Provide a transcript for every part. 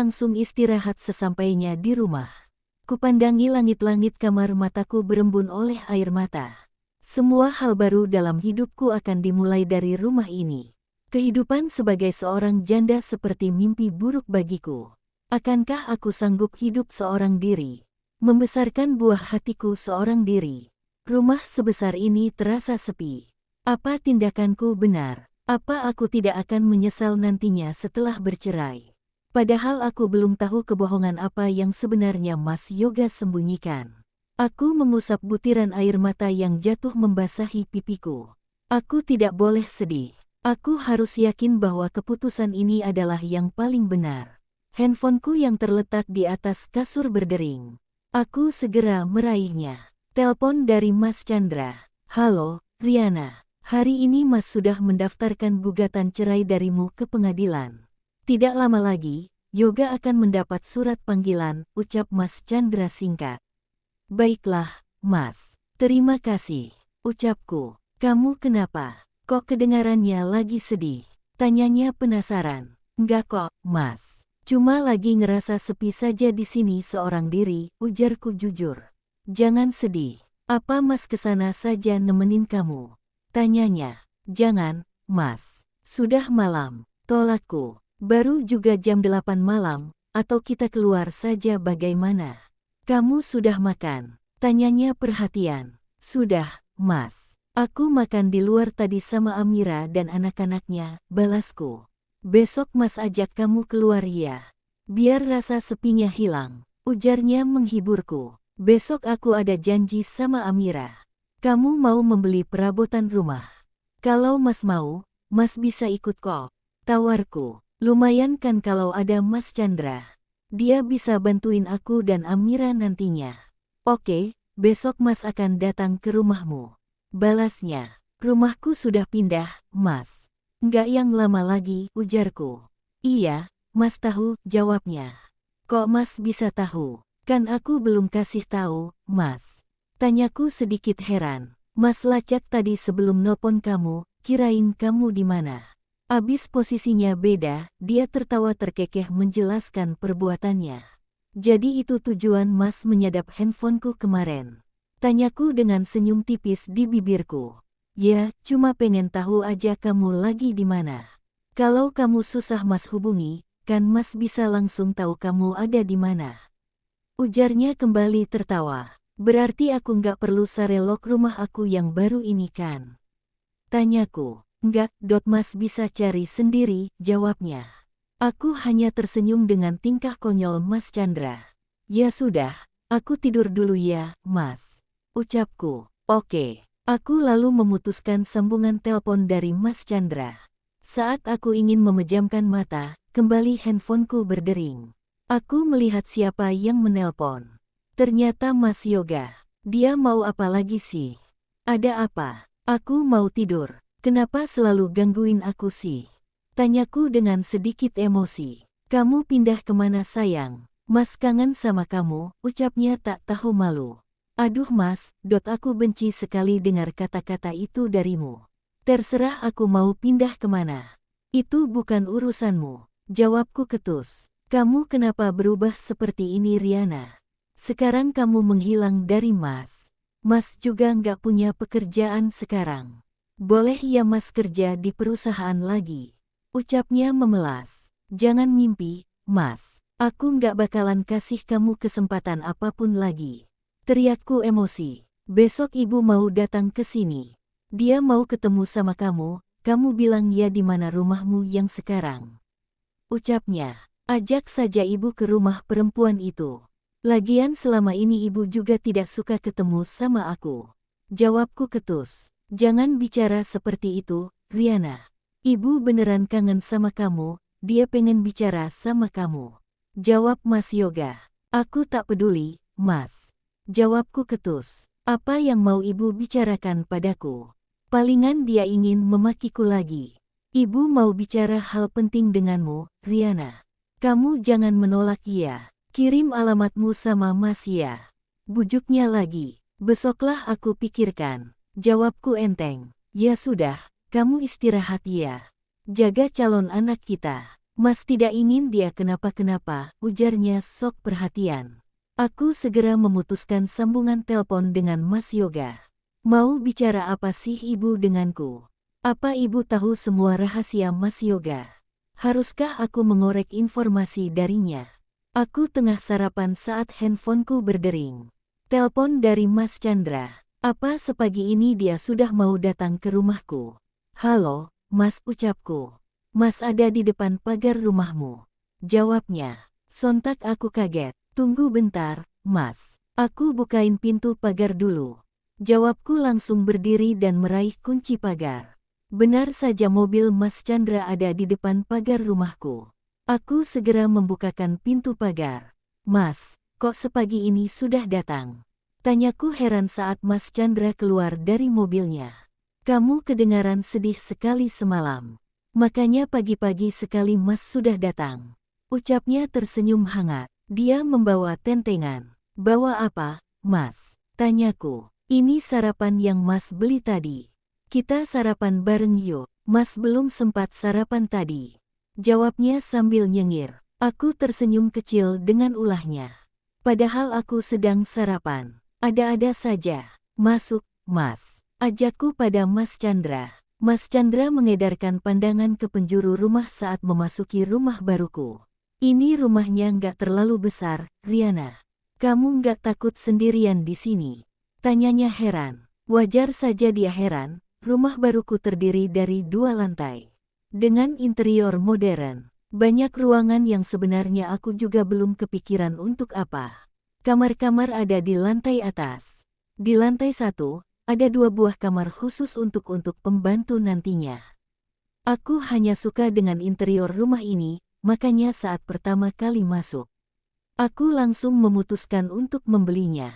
langsung istirahat sesampainya di rumah. Kupandangi langit-langit kamar, mataku berembun oleh air mata. Semua hal baru dalam hidupku akan dimulai dari rumah ini. Kehidupan sebagai seorang janda seperti mimpi buruk bagiku. Akankah aku sanggup hidup seorang diri? Membesarkan buah hatiku seorang diri. Rumah sebesar ini terasa sepi. Apa tindakanku benar? Apa aku tidak akan menyesal nantinya setelah bercerai? Padahal aku belum tahu kebohongan apa yang sebenarnya Mas Yoga sembunyikan. Aku mengusap butiran air mata yang jatuh membasahi pipiku. Aku tidak boleh sedih. Aku harus yakin bahwa keputusan ini adalah yang paling benar. Handphoneku yang terletak di atas kasur berdering. Aku segera meraihnya. Telepon dari Mas Chandra. Halo, Riana. Hari ini Mas sudah mendaftarkan gugatan cerai darimu ke pengadilan. Tidak lama lagi, Yoga akan mendapat surat panggilan, ucap Mas Chandra singkat. Baiklah, Mas. Terima kasih, ucapku. Kamu kenapa? Kok kedengarannya lagi sedih? Tanyanya penasaran. Enggak kok, Mas. Cuma lagi ngerasa sepi saja di sini seorang diri, ujarku jujur. Jangan sedih. Apa Mas kesana saja nemenin kamu? Tanyanya. Jangan, Mas. Sudah malam. Tolakku. Baru juga jam 8 malam, atau kita keluar saja bagaimana? Kamu sudah makan? Tanyanya perhatian. Sudah, Mas. Aku makan di luar tadi sama Amira dan anak-anaknya, balasku. Besok Mas ajak kamu keluar ya. Biar rasa sepinya hilang, ujarnya menghiburku. Besok aku ada janji sama Amira. Kamu mau membeli perabotan rumah? Kalau Mas mau, Mas bisa ikut kok, tawarku. Lumayan kan kalau ada Mas Chandra. Dia bisa bantuin aku dan Amira nantinya. Oke, besok Mas akan datang ke rumahmu. Balasnya. Rumahku sudah pindah, Mas. Nggak yang lama lagi, ujarku. Iya, Mas tahu, jawabnya. Kok Mas bisa tahu? Kan aku belum kasih tahu, Mas. Tanyaku sedikit heran. Mas lacak tadi sebelum nelpon kamu, kirain kamu di mana? Abis posisinya beda, dia tertawa terkekeh menjelaskan perbuatannya. Jadi itu tujuan Mas menyadap handphoneku kemarin? Tanyaku dengan senyum tipis di bibirku. Ya, cuma pengen tahu aja kamu lagi di mana. Kalau kamu susah Mas hubungi, kan Mas bisa langsung tahu kamu ada di mana. Ujarnya kembali tertawa. Berarti aku nggak perlu sarelok rumah aku yang baru ini kan? Tanyaku. Enggak, Mas bisa cari sendiri, jawabnya. Aku hanya tersenyum dengan tingkah konyol Mas Chandra. Ya sudah, aku tidur dulu ya, Mas. Ucapku. Oke. Aku lalu memutuskan sambungan telepon dari Mas Chandra. Saat aku ingin memejamkan mata, kembali handphoneku berdering. Aku melihat siapa yang menelpon. Ternyata Mas Yoga. Dia mau apa lagi sih? Ada apa? Aku mau tidur. Kenapa selalu gangguin aku sih? Tanyaku dengan sedikit emosi. Kamu pindah kemana sayang? Mas kangen sama kamu, ucapnya tak tahu malu. Aduh Mas, aku benci sekali dengar kata-kata itu darimu. Terserah aku mau pindah kemana. Itu bukan urusanmu, jawabku ketus. Kamu kenapa berubah seperti ini Riana? Sekarang kamu menghilang dari Mas. Mas juga nggak punya pekerjaan sekarang. Boleh ya Mas kerja di perusahaan lagi? Ucapnya memelas. Jangan mimpi, Mas. Aku nggak bakalan kasih kamu kesempatan apapun lagi. Teriakku emosi. Besok ibu mau datang ke sini. Dia mau ketemu sama kamu bilang ya di mana rumahmu yang sekarang. Ucapnya. Ajak saja ibu ke rumah perempuan itu. Lagian selama ini ibu juga tidak suka ketemu sama aku. Jawabku ketus. Jangan bicara seperti itu, Riana. Ibu beneran kangen sama kamu, dia pengen bicara sama kamu. Jawab Mas Yoga. Aku tak peduli, Mas. Jawabku ketus. Apa yang mau ibu bicarakan padaku? Palingan dia ingin memakiku lagi. Ibu mau bicara hal penting denganmu, Riana. Kamu jangan menolak ya. Kirim alamatmu sama Mas ya. Bujuknya lagi. Besoklah aku pikirkan. Jawabku enteng. Ya sudah, kamu istirahat ya. Jaga calon anak kita. Mas tidak ingin dia kenapa-kenapa, ujarnya sok perhatian. Aku segera memutuskan sambungan telepon dengan Mas Yoga. Mau bicara apa sih ibu denganku? Apa ibu tahu semua rahasia Mas Yoga? Haruskah aku mengorek informasi darinya? Aku tengah sarapan saat handphoneku berdering. Telepon dari Mas Chandra. Apa sepagi ini dia sudah mau datang ke rumahku? Halo, Mas, ucapku. Mas ada di depan pagar rumahmu. Jawabnya. Sontak aku kaget. Tunggu bentar, Mas. Aku bukain pintu pagar dulu. Jawabku langsung berdiri dan meraih kunci pagar. Benar saja mobil Mas Chandra ada di depan pagar rumahku. Aku segera membukakan pintu pagar. Mas, kok sepagi ini sudah datang? Tanyaku heran saat Mas Chandra keluar dari mobilnya. Kamu kedengaran sedih sekali semalam. Makanya pagi-pagi sekali Mas sudah datang. Ucapnya tersenyum hangat. Dia membawa tentengan. Bawa apa, Mas? Tanyaku. Ini sarapan yang Mas beli tadi. Kita sarapan bareng yuk. Mas belum sempat sarapan tadi. Jawabnya sambil nyengir. Aku tersenyum kecil dengan ulahnya. Padahal aku sedang sarapan. Ada-ada saja. Masuk, Mas. Ajakku pada Mas Chandra. Mas Chandra mengedarkan pandangan ke penjuru rumah saat memasuki rumah baruku. Ini rumahnya nggak terlalu besar, Riana. Kamu nggak takut sendirian di sini? Tanyanya heran. Wajar saja dia heran, rumah baruku terdiri dari 2 lantai. Dengan interior modern, banyak ruangan yang sebenarnya aku juga belum kepikiran untuk apa. Kamar-kamar ada di lantai atas. Di lantai 1, ada 2 buah kamar khusus untuk pembantu nantinya. Aku hanya suka dengan interior rumah ini, makanya saat pertama kali masuk, aku langsung memutuskan untuk membelinya.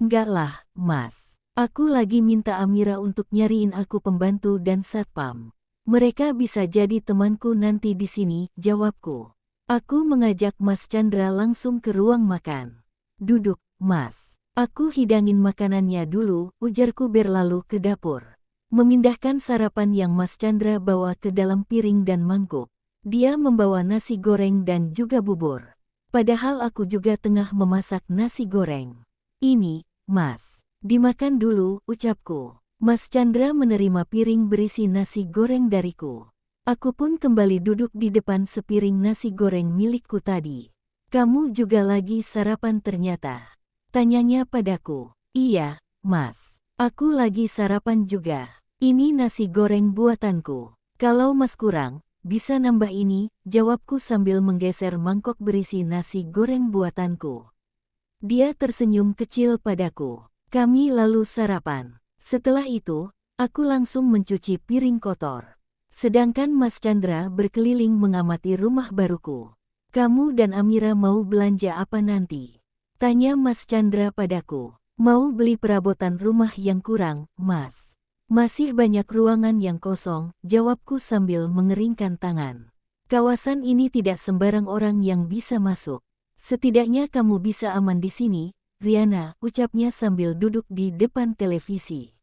Enggak lah, Mas. Aku lagi minta Amira untuk nyariin aku pembantu dan satpam. Mereka bisa jadi temanku nanti di sini, jawabku. Aku mengajak Mas Chandra langsung ke ruang makan. Duduk, Mas. Aku hidangin makanannya dulu, ujarku berlalu ke dapur. Memindahkan sarapan yang Mas Chandra bawa ke dalam piring dan mangkuk. Dia membawa nasi goreng dan juga bubur. Padahal aku juga tengah memasak nasi goreng. Ini, Mas. Dimakan dulu, ucapku. Mas Chandra menerima piring berisi nasi goreng dariku. Aku pun kembali duduk di depan sepiring nasi goreng milikku tadi. Kamu juga lagi sarapan ternyata. Tanyanya padaku. Iya, Mas. Aku lagi sarapan juga. Ini nasi goreng buatanku. Kalau Mas kurang, bisa nambah ini, jawabku sambil menggeser mangkok berisi nasi goreng buatanku. Dia tersenyum kecil padaku. Kami lalu sarapan. Setelah itu, aku langsung mencuci piring kotor. Sedangkan Mas Chandra berkeliling mengamati rumah baruku. Kamu dan Amira mau belanja apa nanti? Tanya Mas Chandra padaku. Mau beli perabotan rumah yang kurang, Mas. Masih banyak ruangan yang kosong, jawabku sambil mengeringkan tangan. Kawasan ini tidak sembarang orang yang bisa masuk. Setidaknya kamu bisa aman di sini, Riana, ucapnya sambil duduk di depan televisi.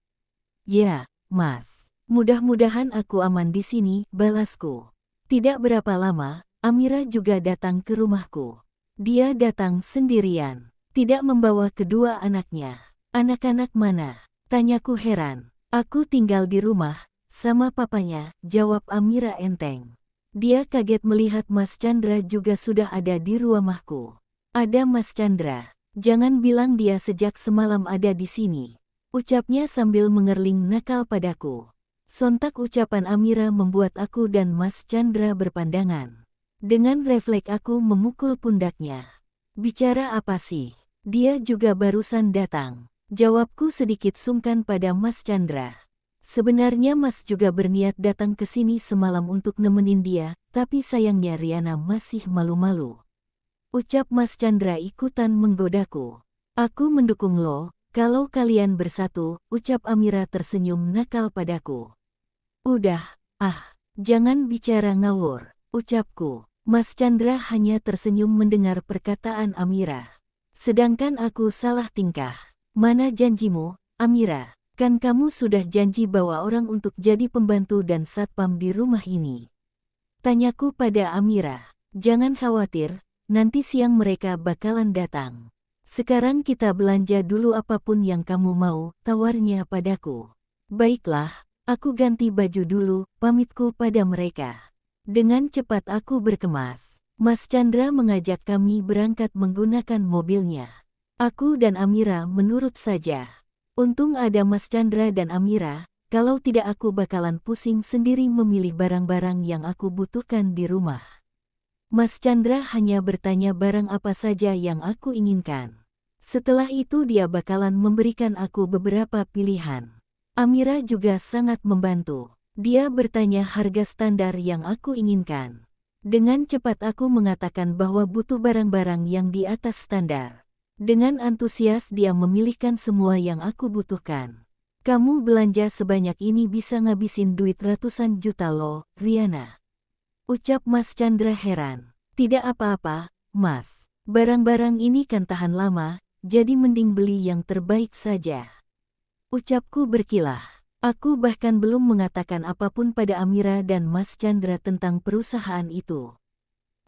Ya, Mas. Mudah-mudahan aku aman di sini, balasku. Tidak berapa lama, Amira juga datang ke rumahku. Dia datang sendirian. Tidak membawa kedua anaknya. Anak-anak mana? Tanyaku heran. Aku tinggal di rumah, sama papanya, jawab Amira enteng. Dia kaget melihat Mas Chandra juga sudah ada di rumahku. Ada Mas Chandra. Jangan bilang dia sejak semalam ada di sini. Ucapnya sambil mengerling nakal padaku. Sontak ucapan Amira membuat aku dan Mas Chandra berpandangan. Dengan refleks aku memukul pundaknya. Bicara apa sih? Dia juga barusan datang. Jawabku sedikit sungkan pada Mas Chandra. Sebenarnya Mas juga berniat datang ke sini semalam untuk nemenin dia, tapi sayangnya Riana masih malu-malu. Ucap Mas Chandra ikutan menggodaku. Aku mendukung lo, kalau kalian bersatu, ucap Amira tersenyum nakal padaku. Udah, jangan bicara ngawur, ucapku. Mas Chandra hanya tersenyum mendengar perkataan Amira. Sedangkan aku salah tingkah. Mana janjimu, Amira? Kan kamu sudah janji bawa orang untuk jadi pembantu dan satpam di rumah ini. Tanyaku pada Amira. Jangan khawatir, nanti siang mereka bakalan datang. Sekarang kita belanja dulu apapun yang kamu mau, tawarnya padaku. Baiklah, aku ganti baju dulu, pamitku pada mereka. Dengan cepat aku berkemas. Mas Chandra mengajak kami berangkat menggunakan mobilnya. Aku dan Amira menurut saja. Untung ada Mas Chandra dan Amira, kalau tidak aku bakalan pusing sendiri memilih barang-barang yang aku butuhkan di rumah. Mas Chandra hanya bertanya barang apa saja yang aku inginkan. Setelah itu dia bakalan memberikan aku beberapa pilihan. Amira juga sangat membantu. Dia bertanya harga standar yang aku inginkan. Dengan cepat aku mengatakan bahwa butuh barang-barang yang di atas standar. Dengan antusias dia memilihkan semua yang aku butuhkan. Kamu belanja sebanyak ini bisa ngabisin duit ratusan juta loh, Riana. Ucap Mas Chandra heran. Tidak apa-apa, Mas. Barang-barang ini kan tahan lama, jadi mending beli yang terbaik saja. Ucapku berkilah. Aku bahkan belum mengatakan apapun pada Amira dan Mas Chandra tentang perusahaan itu.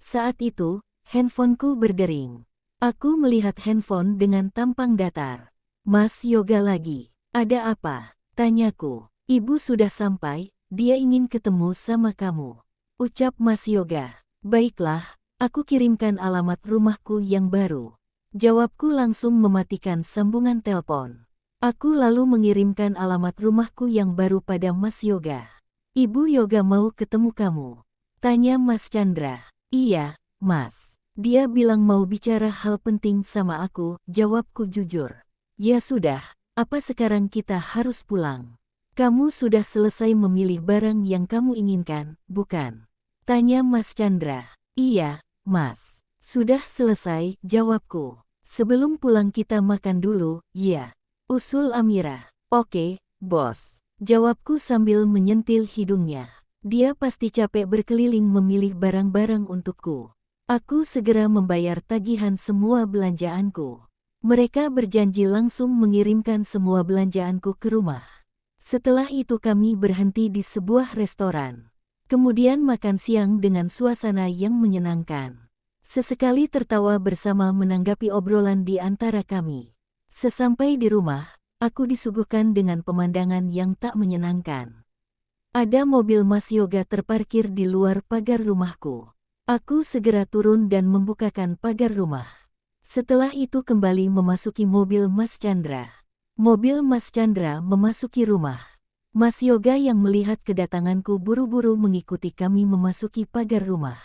Saat itu, handphoneku berdering. Aku melihat handphone dengan tampang datar. Mas Yoga lagi. Ada apa? Tanyaku. Ibu sudah sampai, dia ingin ketemu sama kamu. Ucap Mas Yoga. Baiklah, aku kirimkan alamat rumahku yang baru. Jawabku langsung mematikan sambungan telepon. Aku lalu mengirimkan alamat rumahku yang baru pada Mas Yoga. Ibu Yoga mau ketemu kamu. Tanya Mas Chandra. Iya, Mas. Dia bilang mau bicara hal penting sama aku, jawabku jujur. Ya sudah, apa sekarang kita harus pulang? Kamu sudah selesai memilih barang yang kamu inginkan, bukan? Tanya Mas Chandra. Iya, Mas. Sudah selesai, jawabku. Sebelum pulang kita makan dulu, ya. Usul Amira. Oke, bos. Jawabku sambil menyentil hidungnya. Dia pasti capek berkeliling memilih barang-barang untukku. Aku segera membayar tagihan semua belanjaanku. Mereka berjanji langsung mengirimkan semua belanjaanku ke rumah. Setelah itu kami berhenti di sebuah restoran. Kemudian makan siang dengan suasana yang menyenangkan. Sesekali tertawa bersama menanggapi obrolan di antara kami. Sesampai di rumah, aku disuguhkan dengan pemandangan yang tak menyenangkan. Ada mobil Mas Yoga terparkir di luar pagar rumahku. Aku segera turun dan membukakan pagar rumah. Setelah itu kembali memasuki mobil Mas Chandra. Mobil Mas Chandra memasuki rumah. Mas Yoga yang melihat kedatanganku buru-buru mengikuti kami memasuki pagar rumah.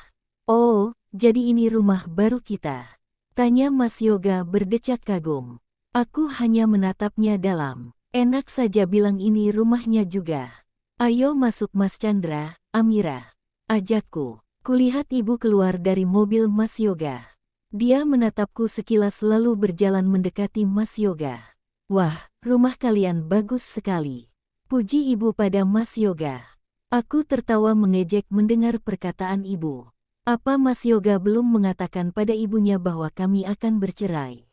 Oh, jadi ini rumah baru kita? Tanya Mas Yoga berdecak kagum. Aku hanya menatapnya dalam. Enak saja bilang ini rumahnya juga. Ayo masuk Mas Chandra, Amira. Ajakku. Kulihat ibu keluar dari mobil Mas Yoga. Dia menatapku sekilas lalu berjalan mendekati Mas Yoga. Wah, rumah kalian bagus sekali. Puji ibu pada Mas Yoga. Aku tertawa mengejek mendengar perkataan ibu. Apa Mas Yoga belum mengatakan pada ibunya bahwa kami akan bercerai?